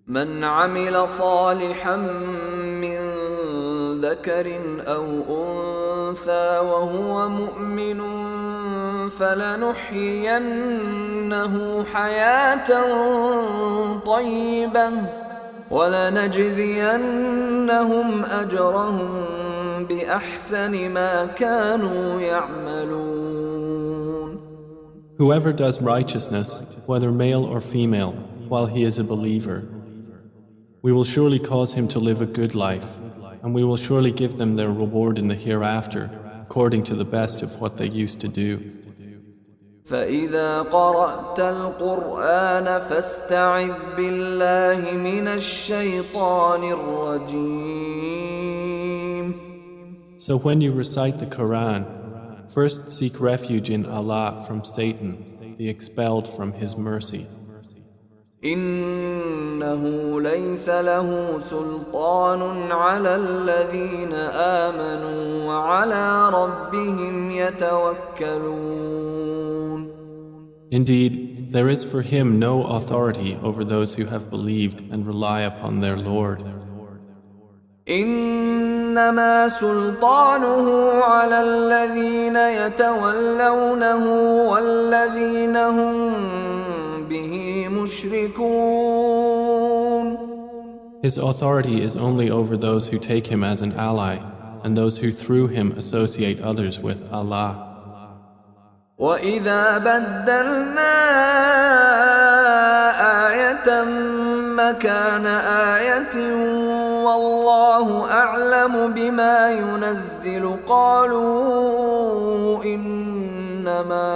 من عمل صالحا من ذكر أو أنثى وهو مؤمن فلنحيينه حياة طيبة ولنجزينهم أجرهم بأحسن ما كانوا يعملون. Whoever does righteousness, whether male or female, while he is a believer, we will surely cause him to live a good life, and we will surely give them their reward in the hereafter, according to the best of what they used to do. فإذا قرأت القرآن فاستعذ بالله من الشيطان الرجيم. So when you recite the Quran, first seek refuge in Allah from Satan, the expelled from His mercy. إنه ليس له سلطان على الذين آمنوا وعلى ربهم يتوكلون. Indeed, there is for him no authority over those who have believed and rely upon their Lord. إنما سلطانه على الذين يتولونه والذين هم به مشركون. His authority is only over those who take him as an ally and those who through him associate others with Allah. وَإِذَا بَدَّلْنَا آيَةً مَكَانَ آيَةٍ وَاللَّهُ أَعْلَمُ بِمَا يُنَزِّلُ قَالُوا إِنَّمَا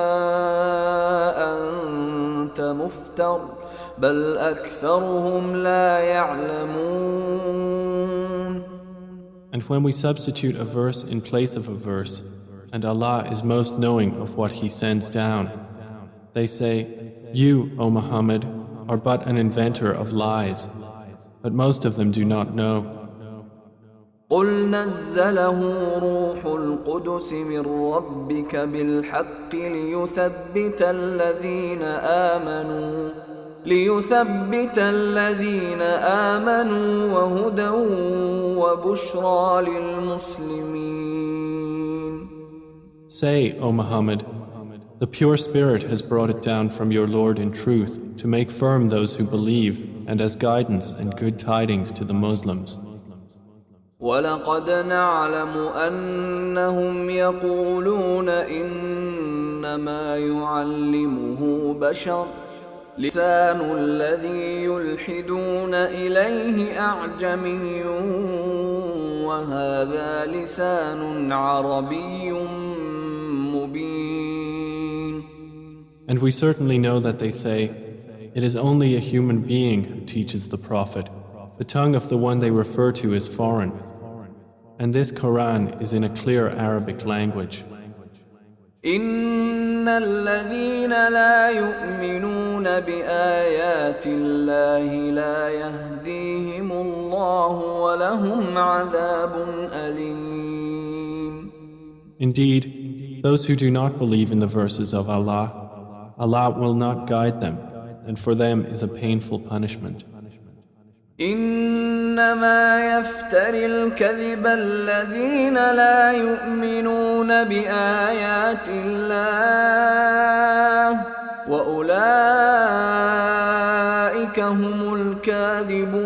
أَنْتَ مُفْتَرٍ بَلْ أَكْثَرُهُمْ لَا يَعْلَمُونَ. And when we substitute a verse in place of a verse, and Allah is most knowing of what He sends down, they say, "You, O Muhammad, are but an inventor of lies," but most of them do not know. قُلْ نَزَّلَهُ رُوحُ الْقُدُسِ مِنْ رَبِّكَ بِالْحَقِّ ليثبت الذين آمنوا وهدى وبشرى للمسلمين. Say, O Muhammad, the pure spirit has brought it down from your Lord in truth to make firm those who believe and as guidance and good tidings to the Muslims. وَلَقَدْ نَعْلَمُ أَنَّهُمْ يَقُولُونَ إِنَّمَا يُعَلِّمُهُ بَشَرٌ لسان الذي يلحدون إليه أعجمي وهذا لسان عربي مبين. And we certainly know that they say, it is only a human being who teaches the Prophet. The tongue of the one they refer to is foreign. And this Quran is in a clear Arabic language. إن الذين لا يؤمنون بآيات الله لا يهديهم الله ولهم عذاب أليم. Indeed, those who do not believe in the verses of Allah, Allah will not guide them, and for them is a painful punishment. إنما يفتري الكذب الذين لا يؤمنون بآيات الله وأولئك هم الكاذبون.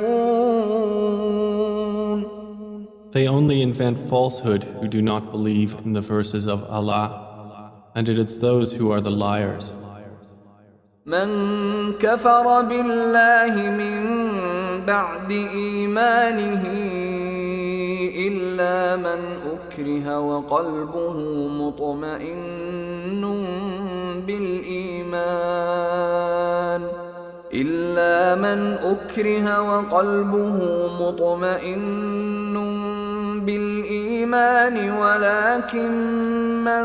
They only invent falsehood who do not believe in the verses of Allah, and it is those who are the liars. من كفر بالله من بعد إيمانه إلا من أكره وقلبه مطمئن بالإيمان ولكن من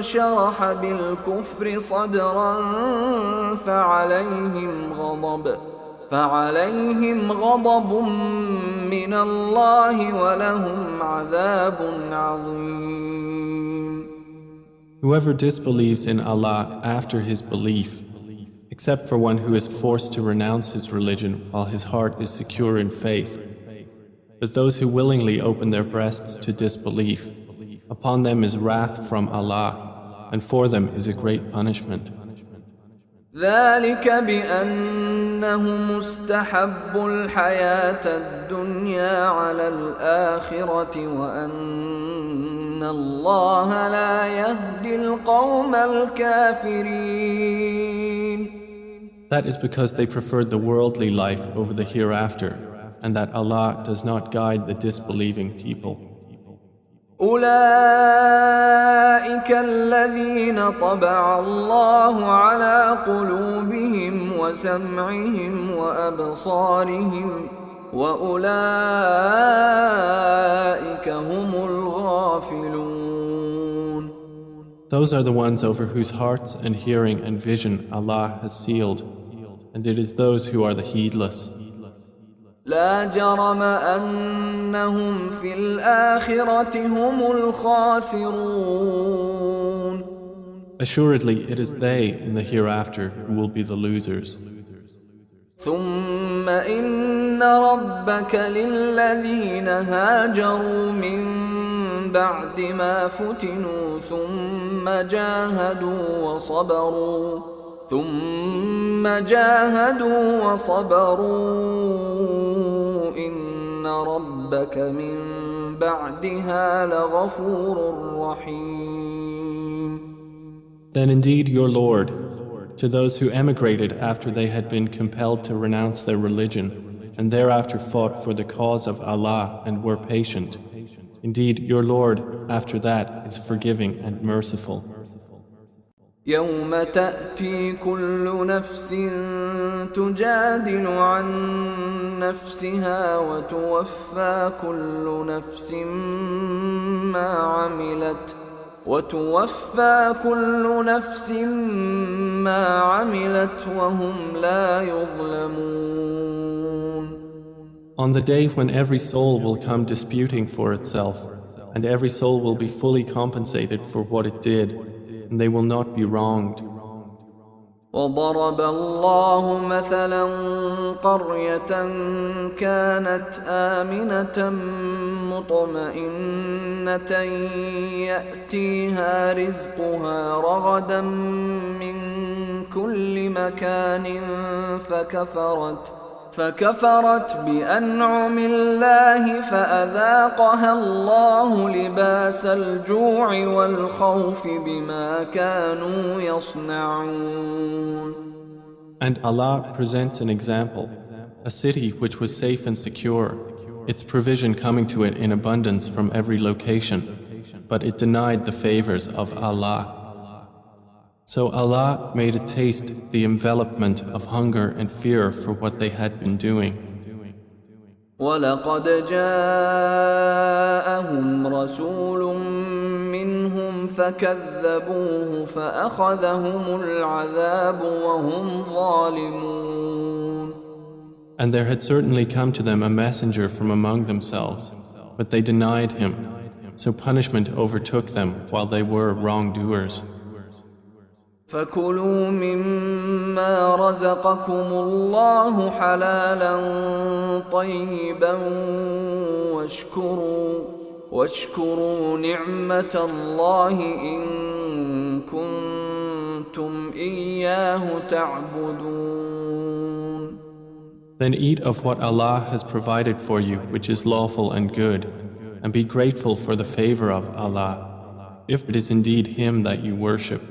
شرح بالكفر صدرا فعليهم غضب من الله ولهم عذاب عظيم. Whoever disbelieves in Allah after his belief, except for one who is forced to renounce his religion while his heart is secure in faith, but those who willingly open their breasts to disbelief, upon them is wrath from Allah, and for them is a great punishment. ذلك بأنهم استحبوا الحياة الدنيا على الآخرة وأن الله لا يهدي القوم الكافرين. That is because they preferred the worldly life over the hereafter, and that Allah does not guide the disbelieving people. أولئك الذين طبع الله على قلوبهم وسمعهم وأبصارهم وأولئك هم الغافلون. Those are the ones over whose hearts and hearing and vision Allah has sealed, and it is those who are the heedless. لا جرم أنهم في الآخرة هم الخاسرون. Assuredly, it is they in the hereafter who will be the losers. ثم إن ربك للذين هاجروا من بعد ما فتنوا ثم جاهدوا وصبروا إن ربك من بعدها لغفور رحيم. Then indeed your Lord, to those who emigrated after they had been compelled to renounce their religion, and thereafter fought for the cause of Allah and were patient, indeed your Lord after that is forgiving and merciful. يوم تأتي كل نفس تجادل عن نفسها وتوفى كل نفس ما عملت وهم لا يظلمون. On the day when every soul will come disputing for itself, and every soul will be fully compensated for what it did, and they will not be wronged. وضرب الله مثلا قرية كانت آمنة مطمئنة يأتيها رزقها رغدا من كل مكان فكفرت بأنعم الله فأذاقها الله لباس الجوع والخوف بما كانوا يصنعون. And Allah presents an example, a city which was safe and secure. its provision coming to it in abundance from every location, but it denied the favors of Allah. So Allah made it taste the envelopment of hunger and fear for what they had been doing. وَلَقَدْ جَاءَهُمْ رَسُولٌ مِّنْهُمْ فَكَذَّبُوهُ فَأَخَذَهُمُ الْعَذَابُ وَهُمْ ظَالِمُونَ. And there had certainly come to them a messenger from among themselves, but they denied him, so punishment overtook them while they were wrongdoers. فَكُلُوا مِمَّا رَزَقَكُمُ اللَّهُ حَلَالًا طَيِّبًا واشكروا نِعْمَةَ اللَّهِ إِن كُنتُمْ إِيَّاهُ تَعْبُدُونَ. Then eat of what Allah has provided for you, which is lawful and good, and be grateful for the favor of Allah, if it is indeed Him that you worship.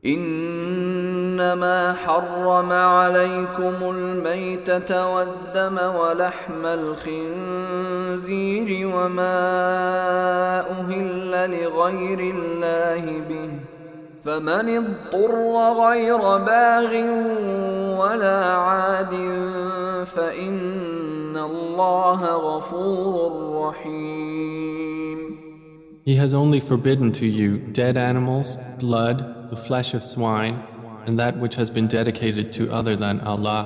إنما حرم عليكم الميتة والدم ولحم الخنزير وما أهل لغير الله به فمن اضطر غير باغ ولا عاد فإن الله غفور رحيم. He has only forbidden to you dead animals, blood, the flesh of swine, and that which has been dedicated to other than Allah.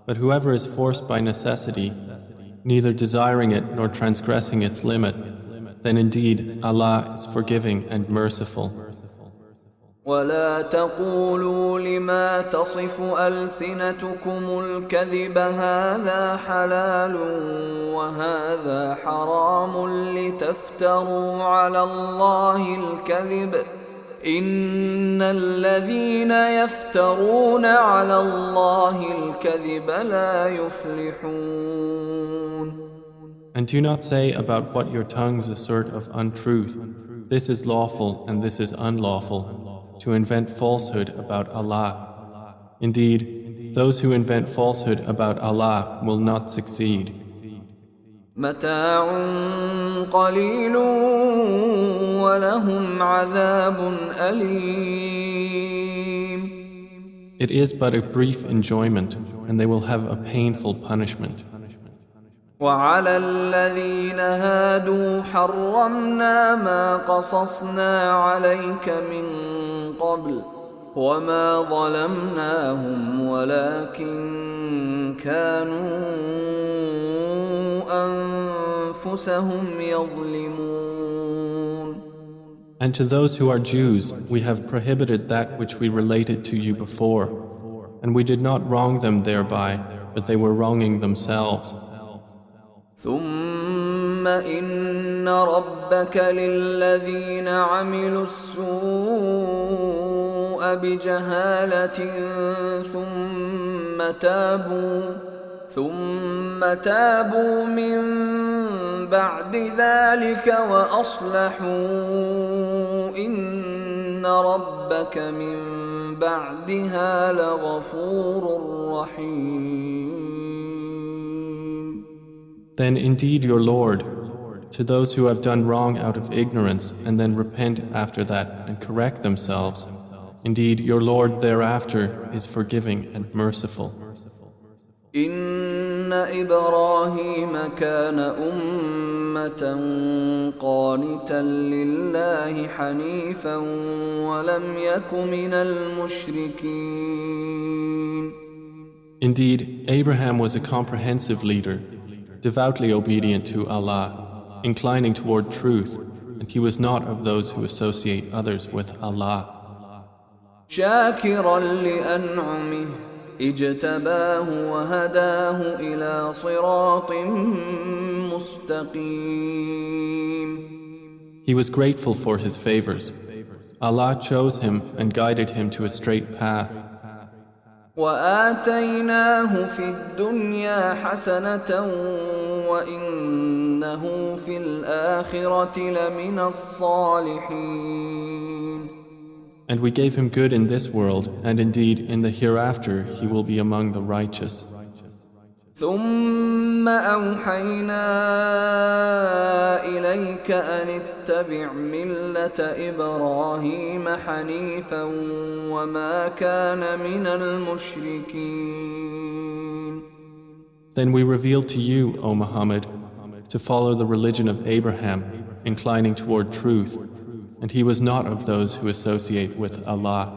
But whoever is forced by necessity, neither desiring it nor transgressing its limit, then indeed Allah is forgiving and merciful. ولا تقولوا لما تصف ألسنتكم الكذب هذا حلال وهذا حرام لتفتروا على الله الكذب إن الذين يفترون على الله الكذب لا يفلحون. And do not say about what your tongues assert of untruth, this is lawful and this is unlawful, to invent falsehood about Allah. Indeed, those who invent falsehood about Allah will not succeed. متاع قليل ولهم عذاب أليم. It is but a brief enjoyment, and they will have a painful punishment. وعلى الذين هادوا حرمنا ما قصصنا عليك من قبل وما ظلمناهم ولكن كانوا أنفسهم يظلمون. And to those who are Jews, we have prohibited that which we related to you before, and we did not wrong them thereby, but they were wronging themselves. ثم إن ربك للذين عملوا السوء بجهالة ثم تابوا من بعد ذلك وأصلحوا إن ربك من بعدها لغفور رحيم. Then indeed your Lord, to those who have done wrong out of ignorance and then repent after that and correct themselves, indeed your Lord thereafter is forgiving and merciful. إن إبراهيم كان أمة قانتا لله حنيفا ولم يك من المشركين. Indeed, Abraham was a comprehensive leader, devoutly obedient to Allah, inclining toward truth, and he was not of those who associate others with Allah. شاكرا لأنعمه اجتباه وهداه إلى صراط مستقيم. He was grateful for his favors. Allah chose him and guided him to a straight path. وآتيناه في الدنيا حسنة وإنه في الآخرة لمن الصالحين. And we gave him good in this world, and indeed in the hereafter he will be among the righteous. ثم أوحينا إليك أن اتبع ملة إبراهيم حنيفا وما كان من المشركين. Then we revealed to you, O Muhammad, to follow the religion of Abraham, inclining toward truth, and he was not of those who associate with Allah.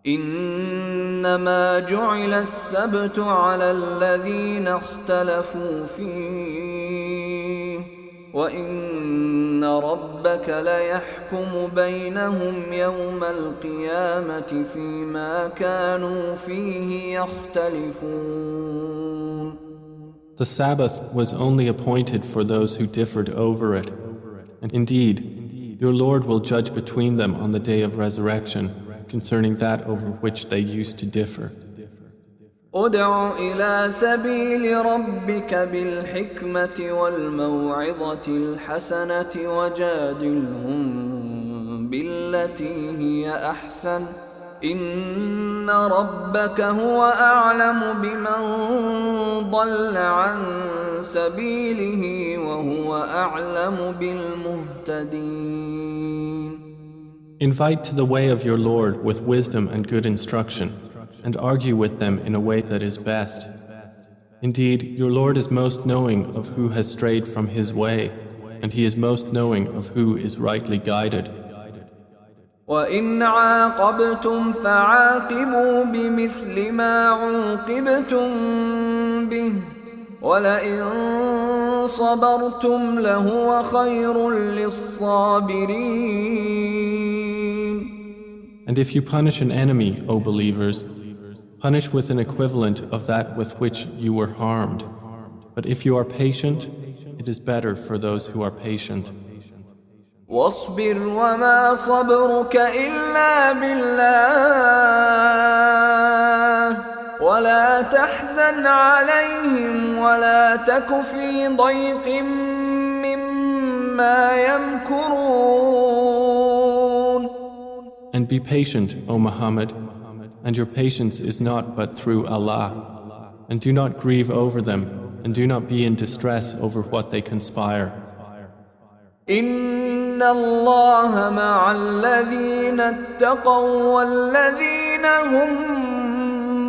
إنما جعل السبت على الذين اختلفوا فيه وإن ربك ليحكم بينهم يوم القيامة فيما كانوا فيه يختلفون. The Sabbath was only appointed for those who differed over it, and indeed, your Lord will judge between them on the day of resurrection concerning that over which they used to differ. ادع إلى سبيل ربك بالحكمة والموعظة الحسنة وجادلهم بالتي هي أحسن إن ربك هو أعلم بمن ضل عن سبيله وهو أعلم بالمهتدين. Invite to the way of your Lord with wisdom and good instruction, and argue with them in a way that is best. Indeed, your Lord is most knowing of who has strayed from his way, and he is most knowing of who is rightly guided. وَإِنْ عَاقَبْتُمْ فَعَاقِبُوا بِمِثْلِ مَا عُوقِبْتُمْ بِهِ وَلَئِنْ صَبَرْتُمْ لَهُوَ خَيْرٌ لِلصَّابِرِينَ. And if you punish an enemy, O believers, punish with an equivalent of that with which you were harmed. But if you are patient, it is better for those who are patient. واصبر وما صبرك إلا بالله ولا تحزن عليهم ولا تك في ضيق مما يمكرون. And be patient, O Muhammad, and your patience is not but through Allah. And do not grieve over them, and do not be in distress over what they conspire. إن الله مع الذين اتقوا والذين هم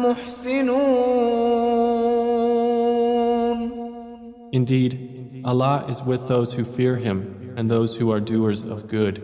محسنون. Indeed, Allah is with those who fear Him and those who are doers of good.